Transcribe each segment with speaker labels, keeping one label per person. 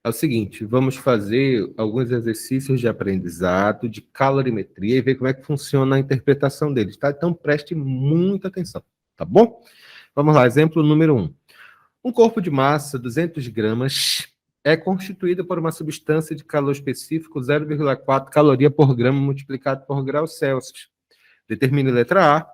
Speaker 1: É o seguinte, vamos fazer alguns exercícios de aprendizado, de calorimetria e ver como é que funciona a interpretação deles, tá? Então preste muita atenção, tá bom? Vamos lá, exemplo número 1. Um corpo de massa, 200 gramas, é constituído por uma substância de calor específico 0,4 caloria por grama multiplicado por graus Celsius. Determine letra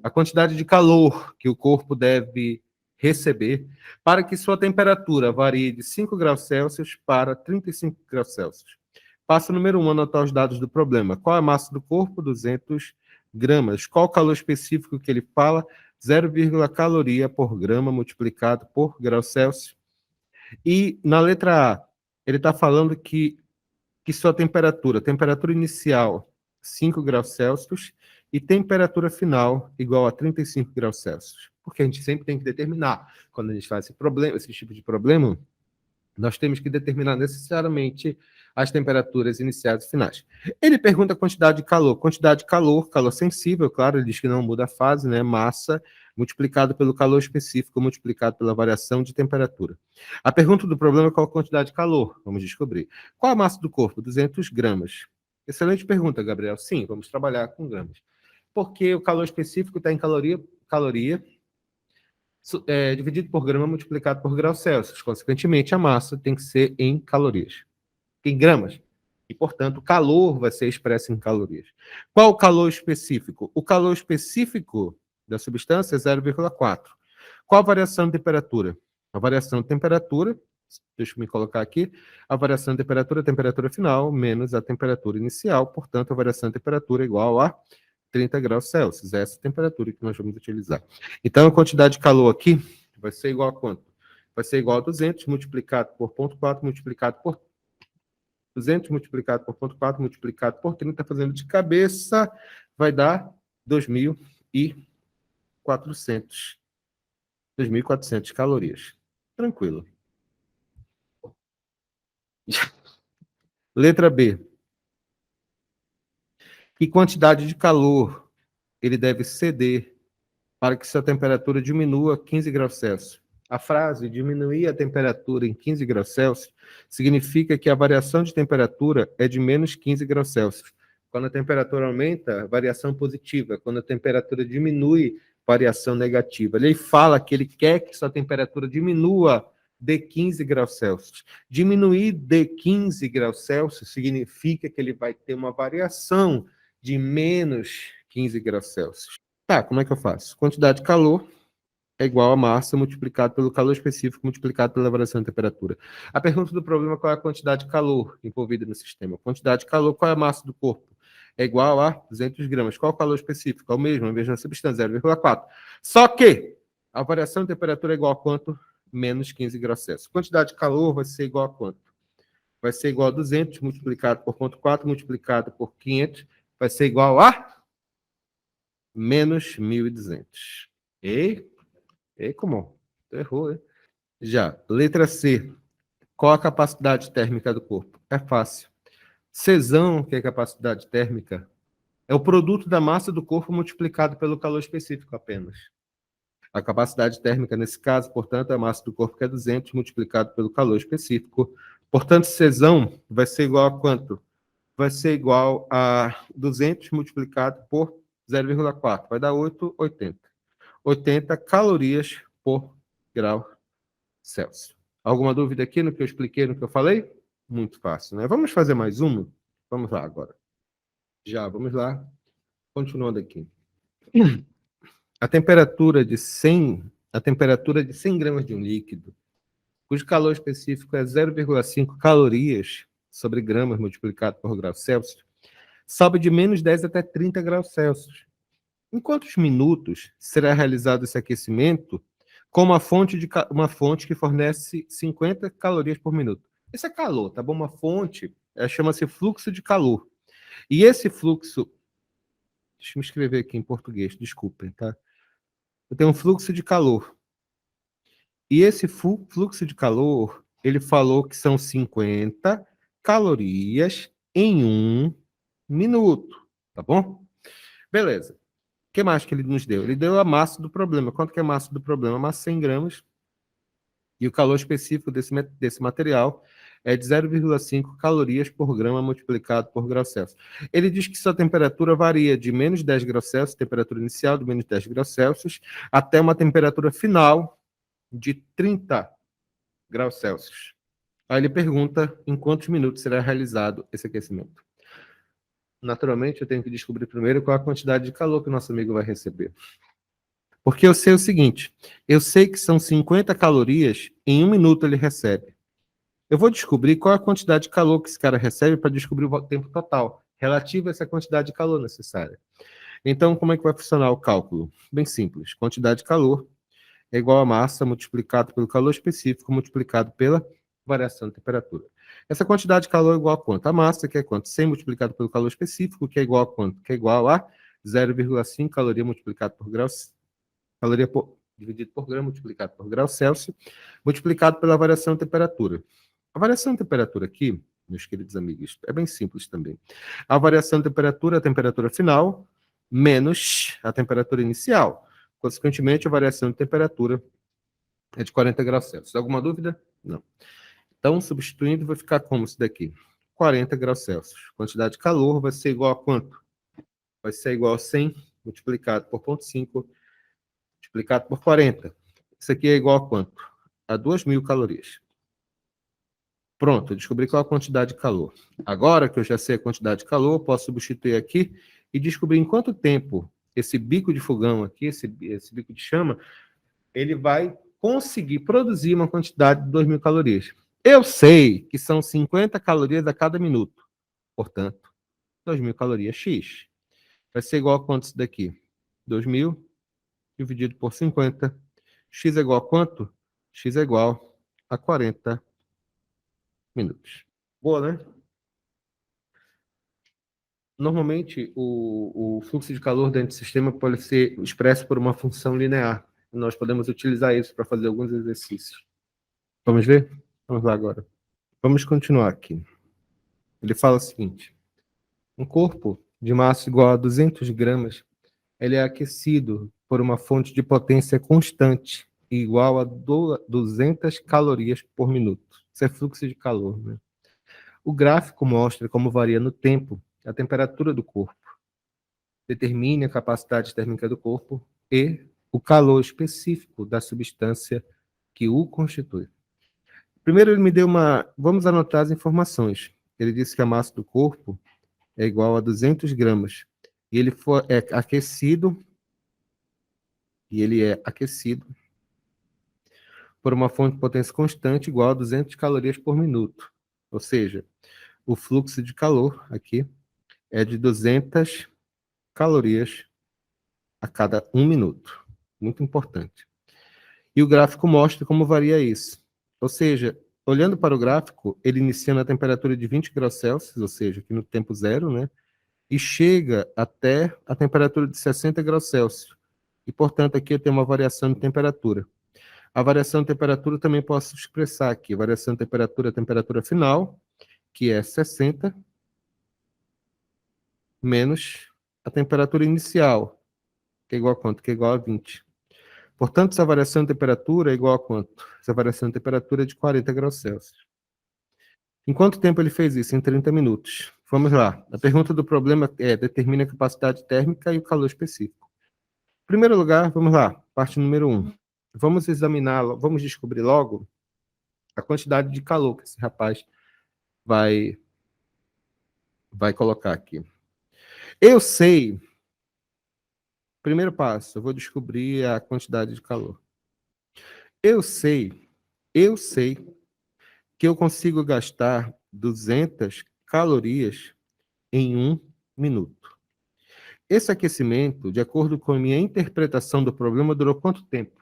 Speaker 1: a quantidade de calor que o corpo deve receber para que sua temperatura varie de 5 graus Celsius para 35 graus Celsius. Passo número 1, anotar os dados do problema. Qual é a massa do corpo? 200 gramas. Qual o calor específico que ele fala? 0, caloria por grama multiplicado por grau Celsius. E na letra A, ele está falando que sua temperatura inicial, 5 graus Celsius, e temperatura final igual a 35 graus Celsius. Porque a gente sempre tem que determinar, quando a gente faz esse tipo de problema, nós temos que determinar necessariamente as temperaturas iniciais e finais. Ele pergunta a quantidade de calor, calor sensível, claro, ele diz que não muda a fase, né? Massa multiplicado pelo calor específico, multiplicado pela variação de temperatura. A pergunta do problema é qual a quantidade de calor? Vamos descobrir. Qual a massa do corpo? 200 gramas. Excelente pergunta, Gabriel. Sim, vamos trabalhar com gramas. Porque o calor específico está em caloria dividido por grama multiplicado por graus Celsius. Consequentemente, a massa tem que ser em calorias, em gramas. E, portanto, o calor vai ser expresso em calorias. Qual o calor específico? O calor específico da substância é 0,4. Qual a variação de temperatura? A variação de temperatura, deixa eu me colocar aqui, a variação de temperatura, a temperatura final, menos a temperatura inicial, portanto, a variação de temperatura é igual a 30 graus Celsius. Essa é a temperatura que nós vamos utilizar. Então, a quantidade de calor aqui vai ser igual a quanto? Vai ser igual a 200 multiplicado por 0,4 multiplicado por 200 multiplicado por 0,4 multiplicado por 30, fazendo de cabeça, vai dar 2.400 calorias. Tranquilo. Letra B. Que quantidade de calor ele deve ceder para que sua temperatura diminua 15 graus Celsius? A frase diminuir a temperatura em 15 graus Celsius significa que a variação de temperatura é de menos 15 graus Celsius. Quando a temperatura aumenta, variação positiva. Quando a temperatura diminui, variação negativa. Ele fala que ele quer que sua temperatura diminua de 15 graus Celsius. Diminuir de 15 graus Celsius significa que ele vai ter uma variação de menos 15 graus Celsius. Tá, como é que eu faço? Quantidade de calor é igual a massa multiplicado pelo calor específico multiplicado pela variação de temperatura. A pergunta do problema é qual é a quantidade de calor envolvida no sistema. Quantidade de calor, qual é a massa do corpo? É igual a 200 gramas. Qual é o calor específico? É o mesmo, a mesma substância, 0,4. Só que a variação de temperatura é igual a quanto? Menos 15 graus Celsius. Quantidade de calor vai ser igual a quanto? Vai ser igual a 200 multiplicado por 0,4 multiplicado por 500, vai ser igual a menos 1.200. Como? Errou, hein? Já. Letra C. Qual a capacidade térmica do corpo? É fácil. Czão, que é a capacidade térmica, é o produto da massa do corpo multiplicado pelo calor específico apenas. A capacidade térmica, nesse caso, portanto, é a massa do corpo, que é 200, multiplicado pelo calor específico. Portanto, Czão vai ser igual a quanto? Vai ser igual a 200 multiplicado por 0,4. Vai dar 880. 80 calorias por grau Celsius. Alguma dúvida aqui no que eu expliquei, no que eu falei? Muito fácil, né? Vamos fazer mais uma? Vamos lá agora. Já, vamos lá. Continuando aqui. A temperatura de 100 gramas de um líquido, cujo calor específico é 0,5 calorias sobre gramas multiplicado por grau Celsius, sobe de menos 10 até 30 graus Celsius. Em quantos minutos será realizado esse aquecimento com uma fonte que fornece 50 calorias por minuto? Isso é calor, tá bom? Uma fonte chama-se fluxo de calor. E esse fluxo... Deixa eu me escrever aqui em português, desculpem, tá? Eu tenho um fluxo de calor. E esse fluxo de calor, ele falou que são 50 calorias em 1 minuto, tá bom? Beleza. O que mais que ele nos deu? Ele deu a massa do problema. Quanto que é a massa do problema? A massa 100 gramas. E o calor específico desse material é de 0,5 calorias por grama multiplicado por grau Celsius. Ele diz que sua temperatura varia de menos 10 graus Celsius, temperatura inicial de menos 10 graus Celsius, até uma temperatura final de 30 graus Celsius. Aí ele pergunta em quantos minutos será realizado esse aquecimento. Naturalmente, eu tenho que descobrir primeiro qual a quantidade de calor que o nosso amigo vai receber. Porque eu sei o seguinte, eu sei que são 50 calorias, em 1 minuto ele recebe. Eu vou descobrir qual a quantidade de calor que esse cara recebe para descobrir o tempo total, relativo a essa quantidade de calor necessária. Então, como é que vai funcionar o cálculo? Bem simples. Quantidade de calor é igual a massa multiplicado pelo calor específico multiplicado pela variação de temperatura. Essa quantidade de calor é igual a quanto? A massa, que é quanto? 100 multiplicado pelo calor específico, que é igual a quanto? Que é igual a 0,5 caloria multiplicado por graus, dividido por grama multiplicado por grau Celsius, multiplicado pela variação de temperatura. A variação de temperatura aqui, meus queridos amigos, é bem simples também. A variação de temperatura é a temperatura final menos a temperatura inicial. Consequentemente, a variação de temperatura é de 40 graus Celsius. Alguma dúvida? Não. Então, substituindo, vai ficar como isso daqui? 40 graus Celsius. Quantidade de calor vai ser igual a quanto? Vai ser igual a 100 multiplicado por 0,5 multiplicado por 40. Isso aqui é igual a quanto? A 2.000 calorias. Pronto, eu descobri qual a quantidade de calor. Agora que eu já sei a quantidade de calor, eu posso substituir aqui e descobrir em quanto tempo esse bico de fogão aqui, esse bico de chama, ele vai conseguir produzir uma quantidade de 2.000 calorias. Eu sei que são 50 calorias a cada minuto. Portanto, 2.000 calorias X. Vai ser igual a quanto isso daqui? 2.000 dividido por 50. X é igual a quanto? X é igual a 40 minutos. Boa, né? Normalmente, o fluxo de calor dentro do sistema pode ser expresso por uma função linear. Nós podemos utilizar isso para fazer alguns exercícios. Vamos ver? Vamos lá agora. Vamos continuar aqui. Ele fala o seguinte: um corpo de massa igual a 200 gramas, ele é aquecido por uma fonte de potência constante, igual a 200 calorias por minuto. Isso é fluxo de calor, né? O gráfico mostra como varia no tempo a temperatura do corpo. Determine a capacidade térmica do corpo e o calor específico da substância que o constitui. Primeiro ele me deu uma... Vamos anotar as informações. Ele disse que a massa do corpo é igual a 200 gramas. E ele é aquecido, por uma fonte de potência constante igual a 200 calorias por minuto. Ou seja, o fluxo de calor aqui é de 200 calorias a cada 1 minuto. Muito importante. E o gráfico mostra como varia isso. Ou seja, olhando para o gráfico, ele inicia na temperatura de 20 graus Celsius, ou seja, aqui no tempo zero, né? E chega até a temperatura de 60 graus Celsius. E, portanto, aqui eu tenho uma variação de temperatura. A variação de temperatura também posso expressar aqui. A variação de temperatura, a temperatura final, que é 60, menos a temperatura inicial, que é igual a quanto? Que é igual a 20. Portanto, essa variação de temperatura é igual a quanto? Essa variação de temperatura é de 40 graus Celsius. Em quanto tempo ele fez isso? Em 30 minutos. Vamos lá. A pergunta do problema é: determine a capacidade térmica e o calor específico. Em primeiro lugar, vamos lá. Parte número 1. Vamos examinar, vamos descobrir logo a quantidade de calor que esse rapaz vai colocar aqui. Eu sei... Primeiro passo, eu vou descobrir a quantidade de calor. Eu sei que eu consigo gastar 200 calorias em 1 minuto. Esse aquecimento, de acordo com a minha interpretação do problema, durou quanto tempo?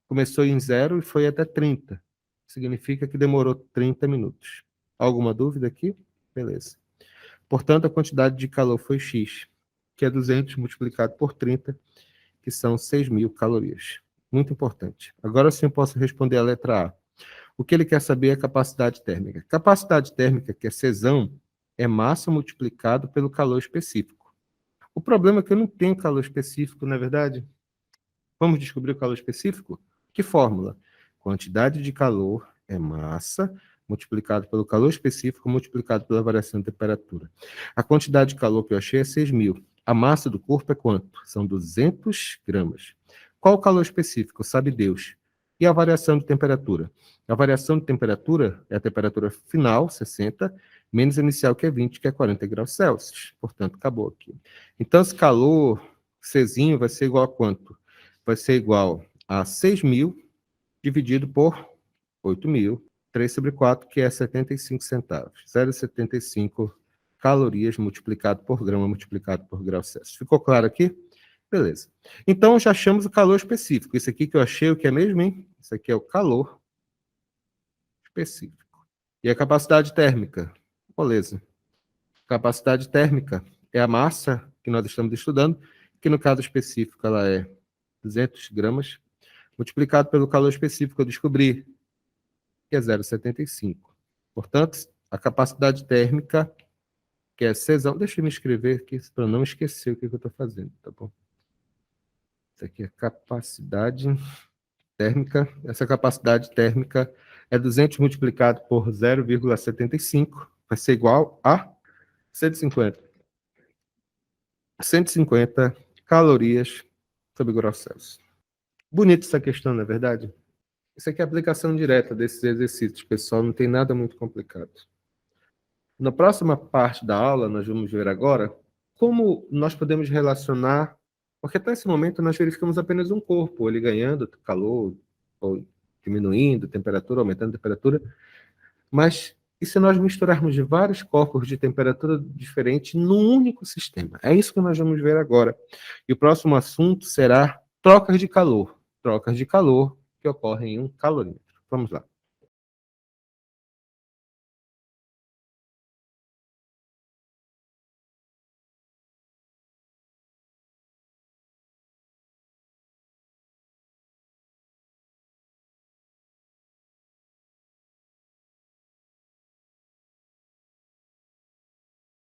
Speaker 1: Começou em 0 e foi até 30. Significa que demorou 30 minutos. Alguma dúvida aqui? Beleza. Portanto, a quantidade de calor foi X, que é 200 multiplicado por 30, que são 6.000 calorias. Muito importante. Agora sim eu posso responder a letra A. O que ele quer saber é a capacidade térmica. Capacidade térmica, que é Czão, é massa multiplicado pelo calor específico. O problema é que eu não tenho calor específico, não é verdade? Vamos descobrir o calor específico? Que fórmula? Quantidade de calor é massa multiplicado pelo calor específico, multiplicado pela variação de temperatura. A quantidade de calor que eu achei é 6.000. A massa do corpo é quanto? São 200 gramas. Qual o calor específico? Sabe Deus. E a variação de temperatura? A variação de temperatura é a temperatura final, 60, menos a inicial, que é 20, que é 40 graus Celsius. Portanto, acabou aqui. Então, esse calor, Czinho, vai ser igual a quanto? Vai ser igual a 6.000 dividido por 8.000, 3 sobre 4, que é 75 centavos. 0,75 calorias multiplicado por grama multiplicado por grau Celsius. Ficou claro aqui? Beleza. Então, já achamos o calor específico. Isso aqui que eu achei, o que é mesmo, hein? Isso aqui é o calor específico. E a capacidade térmica? Beleza. Capacidade térmica é a massa que nós estamos estudando, que no caso específico ela é 200 gramas, multiplicado pelo calor específico que eu descobri, que é 0,75. Portanto, a capacidade térmica, que é Czão, deixa eu me escrever aqui para não esquecer o que eu estou fazendo, tá bom? Isso aqui é capacidade térmica. Essa capacidade térmica é 200 multiplicado por 0,75, vai ser igual a 150. 150 calorias sobre grau Celsius. Bonita essa questão, não é verdade? Isso aqui é a aplicação direta desses exercícios, pessoal, não tem nada muito complicado. Na próxima parte da aula, nós vamos ver agora como nós podemos relacionar, porque até esse momento nós verificamos apenas um corpo, ele ganhando calor, ou diminuindo temperatura, aumentando temperatura, mas e se nós misturarmos vários corpos de temperatura diferente num único sistema? É isso que nós vamos ver agora. E o próximo assunto será trocas de calor que ocorrem em um calorímetro. Vamos lá.